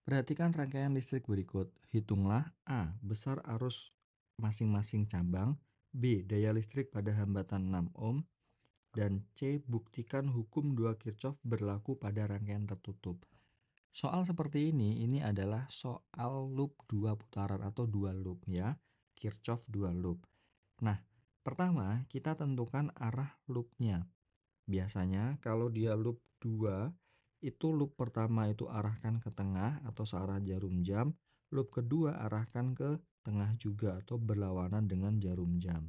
Perhatikan rangkaian listrik berikut. Hitunglah A. Besar arus masing-masing cabang, B. Daya listrik pada hambatan 6 ohm, dan C. Buktikan hukum 2 Kirchhoff berlaku pada rangkaian tertutup. Soal seperti ini adalah soal loop 2 putaran atau dual loop ya. Kirchhoff dual loop. Nah, pertama kita tentukan arah loopnya. Biasanya kalau dia loop 2, itu loop pertama itu arahkan ke tengah atau searah jarum jam, loop kedua arahkan ke tengah juga atau berlawanan dengan jarum jam.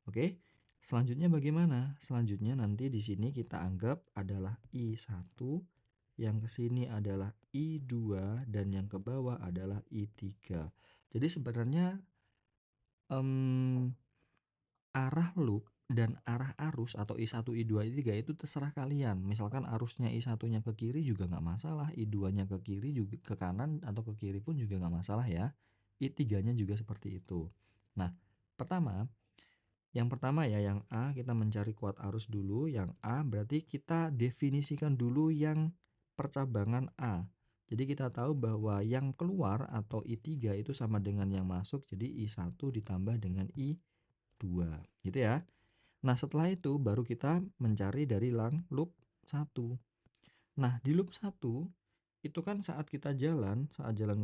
Oke. Selanjutnya bagaimana? Selanjutnya nanti di sini kita anggap adalah I1, yang ke sini adalah I2 dan yang ke bawah adalah I3. Jadi sebenarnya arah loop dan arah arus atau I1, I2, I3 itu terserah kalian. Misalkan arusnya I1-nya ke kiri juga nggak masalah, I2-nya ke kiri juga ke kanan atau ke kiri pun juga nggak masalah ya. I3-nya juga seperti itu. Nah, yang pertama ya, yang A kita mencari kuat arus dulu. Yang A berarti kita definisikan dulu yang percabangan A. Jadi kita tahu bahwa yang keluar atau I3 itu sama dengan yang masuk, jadi I1 ditambah dengan I2 gitu ya. Nah, setelah itu baru kita mencari dari loop 1. Nah, di loop 1 itu kan saat jalan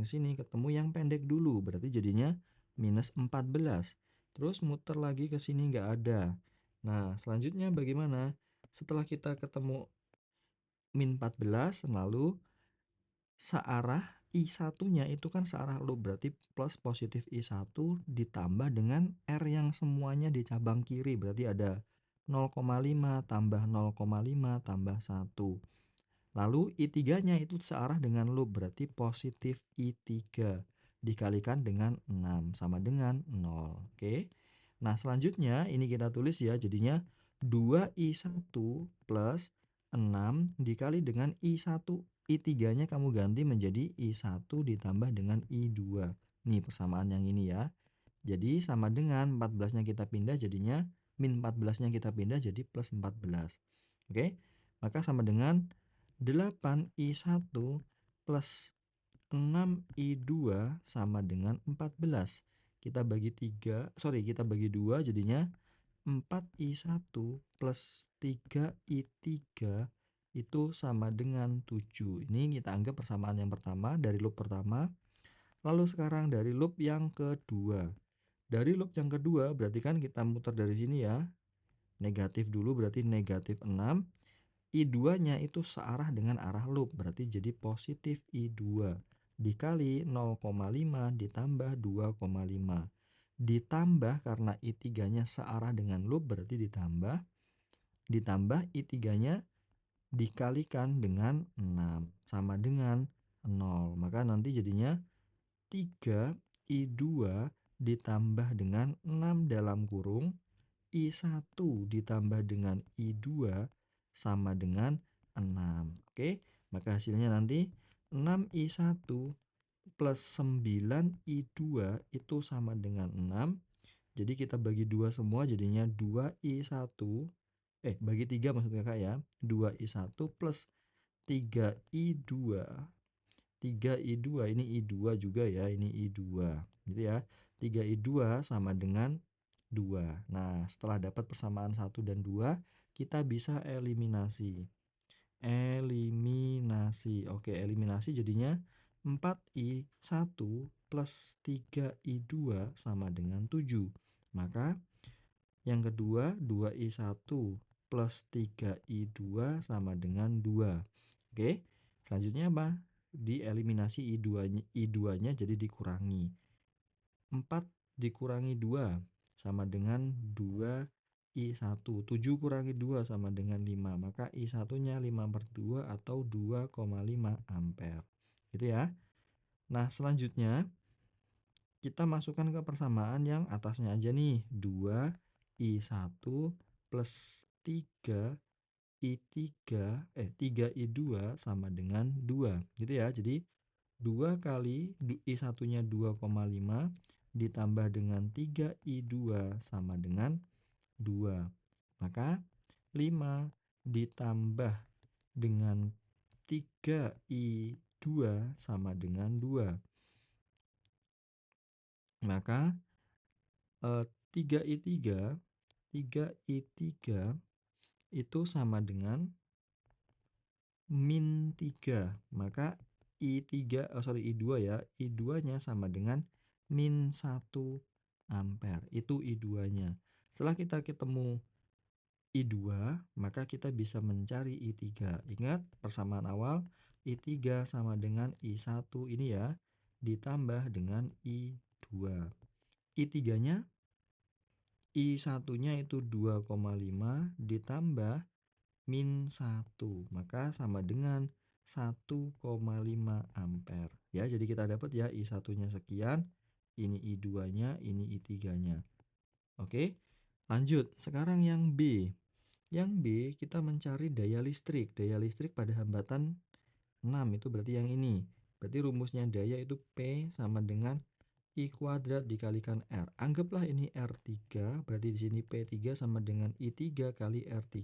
ke sini ketemu yang pendek dulu, berarti jadinya minus 14. Terus muter lagi ke sini nggak ada. Nah, selanjutnya bagaimana? Setelah kita ketemu min 14, lalu searah I1-nya itu kan searah loop, berarti plus positif I1 ditambah dengan R yang semuanya di cabang kiri, berarti ada 0,5 tambah 0,5 tambah 1. Lalu I3-nya itu searah dengan loop, berarti positif I3 dikalikan dengan 6 sama dengan 0. Oke. Nah, selanjutnya ini kita tulis ya, jadinya 2I1 plus 6 dikali dengan I1. I3-nya kamu ganti menjadi I1 ditambah dengan I2. Nih persamaan yang ini ya. Jadi sama dengan 14-nya kita pindah jadinya min 14-nya kita pindah jadi plus 14. Oke. Maka sama dengan 8I1 plus 6I2 sama dengan 14. Kita bagi 2 jadinya 4I1 plus 3I3 itu sama dengan 7. Ini kita anggap persamaan yang pertama dari loop pertama. Lalu sekarang dari loop yang kedua. Dari loop yang kedua berarti kan kita muter dari sini ya. Negatif dulu berarti negatif 6. I2-nya itu searah dengan arah loop, berarti jadi positif I2 dikali 0,5 ditambah 2,5. Ditambah karena I3-nya searah dengan loop berarti ditambah I3-nya dikalikan dengan 6 sama dengan 0. Maka nanti jadinya 3I2 ditambah dengan 6 dalam kurung I1 ditambah dengan I2 sama dengan 6. Oke, maka hasilnya nanti 6I1 plus 9I2 itu sama dengan 6. Jadi kita bagi 2 semua jadinya 2I1. Bagi 3 maksud kakak ya. 2I1 plus 3I2. 3I2 ini I2 juga ya, ini I2 gitu ya. 3I2 sama dengan 2. Nah, setelah dapat persamaan 1 dan 2, kita bisa eliminasi. Oke, eliminasi jadinya 4I1 plus 3I2 sama dengan 7. Maka yang kedua 2I1 plus 3I2 sama dengan 2. Oke, selanjutnya apa? Dieliminasi I2-nya jadi dikurangi. 4 dikurangi 2 sama dengan 2I1. 7 kurangi 2 sama dengan 5. Maka I1-nya 5/2 atau 2,5 ampere. Gitu ya. Nah, selanjutnya kita masukkan ke persamaan yang atasnya aja nih. 2I1 plus 3I2 sama dengan 2. Gitu ya. Jadi 2 kali I1-nya 2,5 ditambah dengan 3I2 sama dengan 2. Maka 5 ditambah dengan 3I2 2 sama dengan 2. Maka 3i3 3i3 itu sama dengan min 3. Maka I3 I2 ya, I2-nya sama dengan min 1 ampere. Itu I2-nya. Setelah kita ketemu I2, maka kita bisa mencari I3. Ingat persamaan awal, I3 sama dengan I1 ini ya, ditambah dengan I2. I3-nya, I1-nya itu 2,5 ditambah min 1, maka sama dengan 1,5 ampere. Ya, jadi kita dapat ya I1-nya sekian, ini I2-nya, ini I3-nya. Oke, lanjut. Sekarang yang B. Yang B kita mencari daya listrik. Daya listrik pada hambatan 6 itu berarti yang ini. Berarti rumusnya daya itu P sama dengan I kuadrat dikalikan R. Anggaplah ini R3, berarti di sini P3 sama dengan I3 kali R3.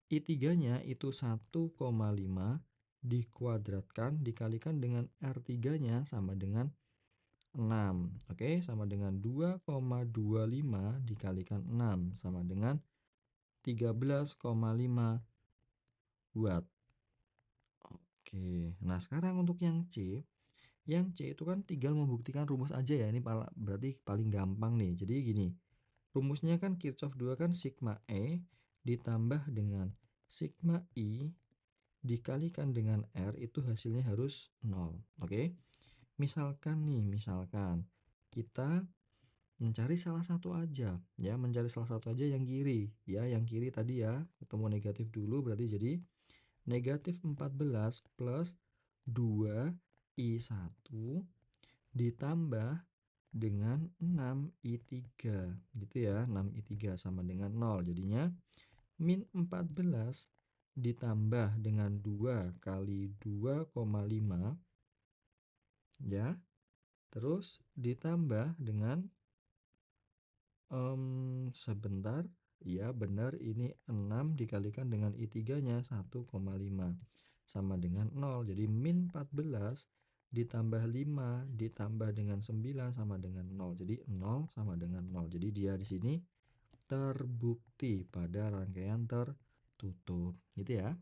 I3-nya itu 1,5 dikuadratkan dikalikan dengan R3-nya sama dengan 6. Oke, sama dengan 2,25 dikalikan 6 sama dengan 13,5 watt. Oke, nah sekarang untuk yang C. Yang C itu kan tinggal membuktikan rumus aja ya. Ini berarti paling gampang nih. Jadi gini, rumusnya kan Kirchhoff 2 kan sigma E ditambah dengan sigma I dikalikan dengan R itu hasilnya harus 0. Oke. Misalkan nih, misalkan kita mencari salah satu aja ya, mencari salah satu aja yang kiri ya, yang kiri tadi ya, ketemu negatif dulu berarti jadi negatif 14 plus 2i1 ditambah dengan 6i3 gitu ya, 6i3 sama dengan 0, jadinya min 14 ditambah dengan 2 kali 2,5 ya, terus ditambah dengan sebentar, ya benar, ini 6 dikalikan dengan I3-nya 1,5 sama dengan 0. Jadi min 14 ditambah 5 ditambah dengan 9 sama dengan 0. Jadi 0 sama dengan 0. Jadi dia di sini terbukti pada rangkaian tertutup. Gitu ya.